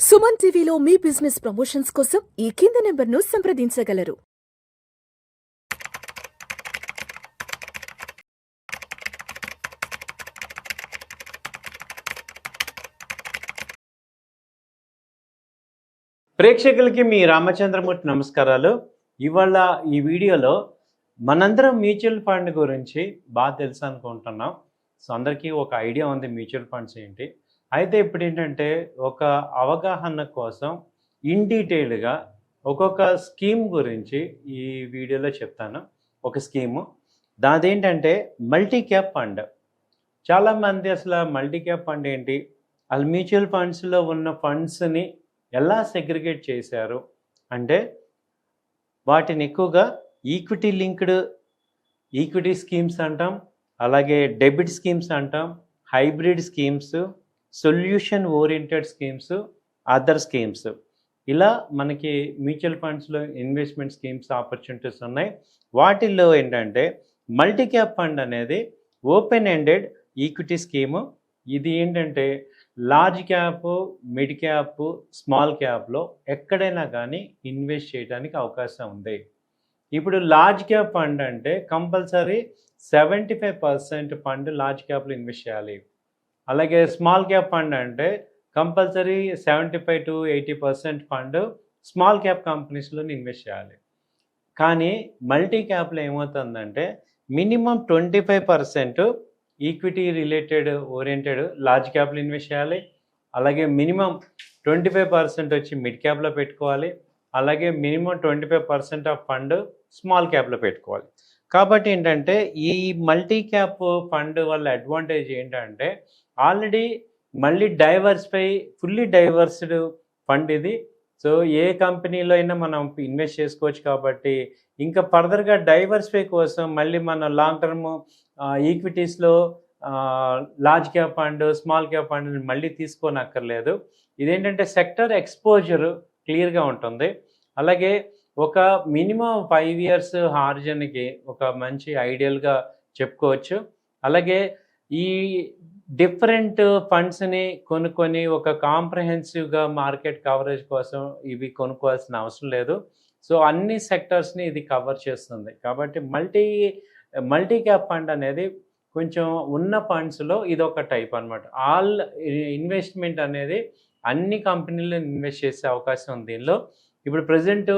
సుమన్ టీవీలో మీ business promotions కోసం ఈ కింది నెంబర్ను సంప్రదించగలరు. ప్రేక్షకులకి మీ రామచంద్రమూర్తి నమస్కారాలు. ఇవాళ ఈ వీడియోలో మనందరం మ్యూచువల్ ఫండ్ గురించి బాగా తెలుసు అనుకుంటున్నాం. సో అందరికీ ఒక ఐడియా ఉంది మ్యూచువల్ ఫండ్స్ ఏంటి. అయితే ఇప్పుడు ఏంటంటే ఒక అవగాహన కోసం ఇన్ డీటెయిల్గా ఒక్కొక్క స్కీమ్ గురించి ఈ వీడియోలో చెప్తాను. ఒక స్కీము దాదేంటంటే మల్టీ క్యాప్ ఫండ్. చాలామంది అసలు మల్టీ క్యాప్ ఫండ్ ఏంటి, అసలు మ్యూచువల్ ఫండ్స్లో ఉన్న ఫండ్స్ని ఎలా సెగ్రిగేట్ చేశారు అంటే వాటిని ఎక్కువగా ఈక్విటీ స్కీమ్స్ అంటాం, అలాగే డెబిట్ స్కీమ్స్ అంటాం, hybrid schemes, solution oriented schemes, other schemes, ఇలా మనకి మ్యూచువల్ ఫండ్స్లో ఇన్వెస్ట్మెంట్ స్కీమ్స్ ఆపర్చునిటీస్ ఉన్నాయి. వాటిల్లో ఏంటంటే మల్టీ క్యాప్ ఫండ్ అనేది ఓపెన్ ఎండెడ్ ఈక్విటీ స్కీము. ఇది ఏంటంటే large cap, mid cap, small క్యాప్లో ఎక్కడైనా కానీ ఇన్వెస్ట్ చేయడానికి అవకాశం ఉంది. ఇప్పుడు లార్జ్ క్యాప్ ఫండ్ అంటే కంపల్సరీ 75% ఫండ్ లార్జ్ క్యాప్లో ఇన్వెస్ట్ చేయాలి. అలాగే స్మాల్ క్యాప్ ఫండ్ అంటే compulsory 75 to 80% fund small cap కంపెనీస్లో ఇన్వెస్ట్ చేయాలి. కానీ మల్టీ క్యాప్లో ఏమవుతుందంటే minimum 25% equity related oriented large క్యాప్లో ఇన్వెస్ట్ చేయాలి. అలాగే మినిమం 25% వచ్చి మిడ్ క్యాప్లో పెట్టుకోవాలి. అలాగే మినిమం 25% ఆఫ్ ఫండ్ స్మాల్ క్యాప్లో పెట్టుకోవాలి. కాబట్టి ఏంటంటే ఈ మల్టీ క్యాప్ ఫండ్ వల్ల అడ్వాంటేజ్ ఏంటంటే ఆల్రెడీ మళ్ళీ ఫుల్లీ డైవర్స్డ్ ఫండ్ ఇది. సో ఏ కంపెనీలో అయినా మనం ఇన్వెస్ట్ చేసుకోవచ్చు. కాబట్టి ఇంకా ఫర్దర్గా డైవర్సిఫై కోసం మళ్ళీ మన లాంగ్ టర్మ్ ఈక్విటీస్లో large cap fund, small cap fund మళ్ళీ తీసుకోనక్కర్లేదు. ఇదేంటంటే సెక్టర్ ఎక్స్పోజర్ క్లియర్గా ఉంటుంది. అలాగే ఒక మినిమం 5 years హార్జన్కి ఒక మంచి ఐడియల్గా చెప్పుకోవచ్చు. అలాగే ఈ డిఫరెంట్ ఫండ్స్ని కొనుక్కొని ఒక కాంప్రహెన్సివ్గా మార్కెట్ కవరేజ్ కోసం ఇవి కొనుక్కోవాల్సిన అవసరం లేదు. సో అన్ని సెక్టర్స్ని ఇది కవర్ చేస్తుంది. కాబట్టి మల్టీ క్యాప్ ఫండ్ అనేది కొంచెం ఉన్న ఫండ్స్లో ఇది ఒక టైప్ అనమాట. ఆల్ ఇన్వెస్ట్మెంట్ అనేది అన్ని కంపెనీల్లో ఇన్వెస్ట్ చేసే అవకాశం ఉంది దీనిలో. ఇప్పుడు ప్రజెంట్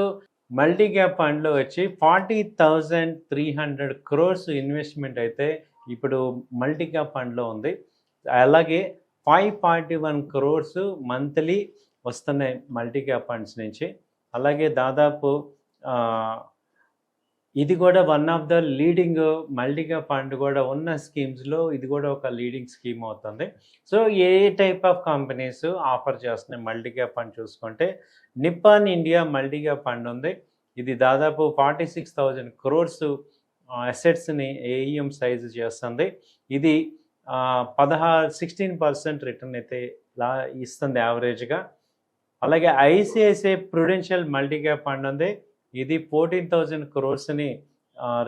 మల్టీ క్యాప్ ఫండ్లో వచ్చి 40,300 crores ఇన్వెస్ట్మెంట్ అయితే ఇప్పుడు మల్టీ క్యాప్ ఫండ్లో ఉంది. అలాగే 541 crores మంత్లీ వస్తున్నాయి మల్టీ క్యాప్ ఫండ్స్ నుంచి. అలాగే దాదాపు ఇది కూడా one of the leading multi cap fund కూడా ఉన్న స్కీమ్స్లో ఇది కూడా ఒక లీడింగ్ స్కీమ్ అవుతుంది. So A type of companies offer చేస్తున్నాయి మల్టీ క్యాప్ ఫండ్ చూసుకుంటే Nippon India multi cap fund ఉంది. ఇది దాదాపు 46,000 crores అసెట్స్ని ఏఈఎం సైజు చేస్తుంది. ఇది 16% రిటర్న్ అయితే ఇస్తుంది యావరేజ్గా. అలాగే ICICI Prudential multi cap fund ఉంది. ఇది 14,000 crores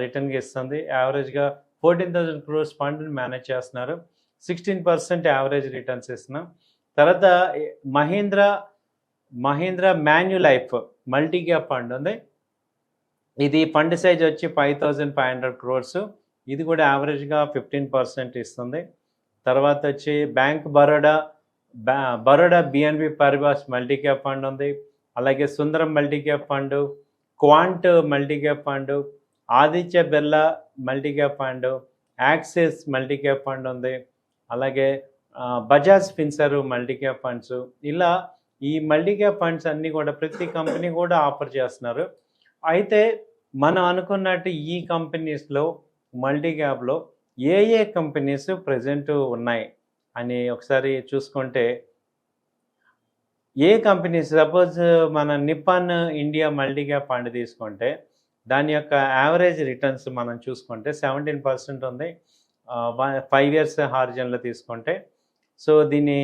రిటర్న్గా ఇస్తుంది. యావరేజ్గా 14,000 crores ఫండ్ని మేనేజ్ చేస్తున్నారు. 16% యావరేజ్ రిటర్న్స్ ఇస్తున్నాం. తర్వాత మహీంద్రా మాన్యులైఫ్ మల్టీ క్యాప్ ఫండ్ ఉంది. ఇది ఫండ్ సైజ్ వచ్చి 5,500 crores. ఇది కూడా యావరేజ్గా 15% ఇస్తుంది. తర్వాత వచ్చి Bank Baroda BNP Paribas multi cap fund ఉంది. అలాగే Sundaram multi cap fund, Quant multi cap fund, Aditya Birla multi cap fund, Axis multi cap fund ఉంది. అలాగే Bajaj Finserv multi cap funds. ఇలా ఈ మల్టీ క్యాప్ ఫండ్స్ అన్నీ కూడా ప్రతి కంపెనీ కూడా ఆఫర్ చేస్తున్నారు. అయితే మనం అనుకున్నట్టు ఈ కంపెనీస్లో మల్టీ క్యాప్లో ఏ కంపెనీస్ ప్రజెంట్ ఉన్నాయి అని ఒకసారి చూసుకుంటే ఏ కంపెనీస్ సపోజ్ మన Nippon India multi cap fund తీసుకుంటే దాని యొక్క యావరేజ్ రిటర్న్స్ మనం చూసుకుంటే 17% ఉంది 5 years హార్జన్లో తీసుకుంటే. సో దీని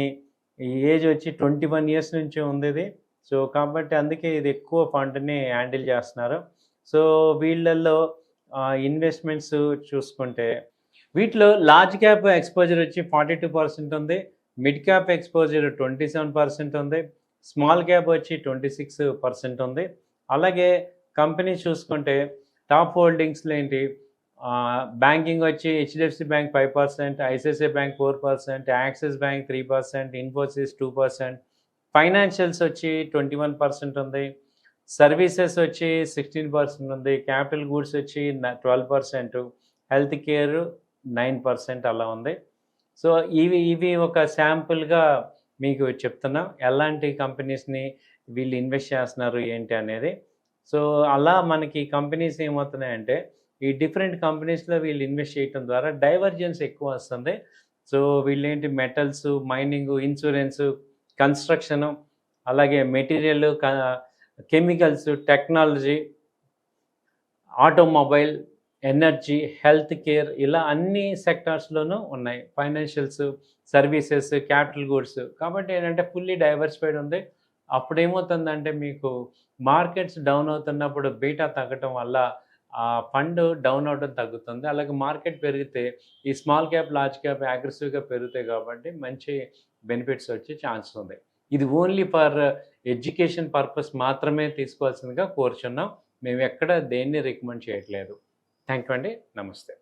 ఏజ్ వచ్చి 21 years నుంచి ఉంది ఇది. సో కాబట్టి అందుకే ఇది ఎక్కువ ఫండ్ని హ్యాండిల్ చేస్తున్నారు. సో వీళ్ళల్లో ఇన్వెస్ట్మెంట్స్ చూసుకుంటే వీటిలో లార్జ్ క్యాప్ ఎక్స్పోజర్ వచ్చి 42% ఉంది, మిడ్ క్యాప్ ఎక్స్పోజర్ 27% ఉంది, స్మాల్ క్యాప్ వచ్చి 26% ఉంది. అలాగే కంపెనీ చూసుకుంటే టాప్ హోల్డింగ్స్లో ఏంటి, బ్యాంకింగ్ వచ్చి HDFC bank 5%, ICICI bank 4%, axis bank 3%, Infosys 2%, financials వచ్చి 21% ఉంది, సర్వీసెస్ వచ్చి 16% ఉంది, క్యాపిటల్ గూడ్స్ వచ్చి 12%, హెల్త్ కేర్ 9% అలా ఉంది. సో ఇవి ఒక శాంపుల్గా మీకు చెప్తున్నాం ఎలాంటి కంపెనీస్ని వీళ్ళు ఇన్వెస్ట్ చేస్తున్నారు ఏంటి అనేది. సో అలా మనకి కంపెనీస్ ఏమవుతున్నాయంటే ఈ డిఫరెంట్ కంపెనీస్లో వీళ్ళు ఇన్వెస్ట్ చేయడం ద్వారా డైవర్జెన్స్ ఎక్కువ వస్తుంది. సో వీళ్ళేంటి మెటల్స్, మైనింగ్, ఇన్సూరెన్స్, కన్స్ట్రక్షను, అలాగే material, chemicals, technology, automobile, energy, health care ఇలా అన్ని సెక్టార్స్లోనూ ఉన్నాయి. Financials, services, capital goods. కాబట్టి ఏంటంటే ఫుల్లీ డైవర్సిఫైడ్ ఉంది. అప్పుడేమవుతుందంటే మీకు మార్కెట్స్ డౌన్ అవుతున్నప్పుడు బీటా తగ్గటం వల్ల ఆ ఫండ్ డౌన్ అవడం తగ్గుతుంది. అలాగే మార్కెట్ పెరిగితే ఈ స్మాల్ క్యాప్, లార్జ్ క్యాప్ అగ్రెసివ్గా పెరుగుతాయి కాబట్టి మంచి బెనిఫిట్స్ వచ్చే ఛాన్స్ ఉంది. ఇది ఓన్లీ ఫర్ ఎడ్యుకేషన్ పర్పస్ మాత్రమే తీసుకోవాల్సిందిగా కోరుచున్నాం. మేము ఎక్కడ దేన్ని రికమెండ్ చేయట్లేదు. థ్యాంక్ యూ అండి. నమస్తే.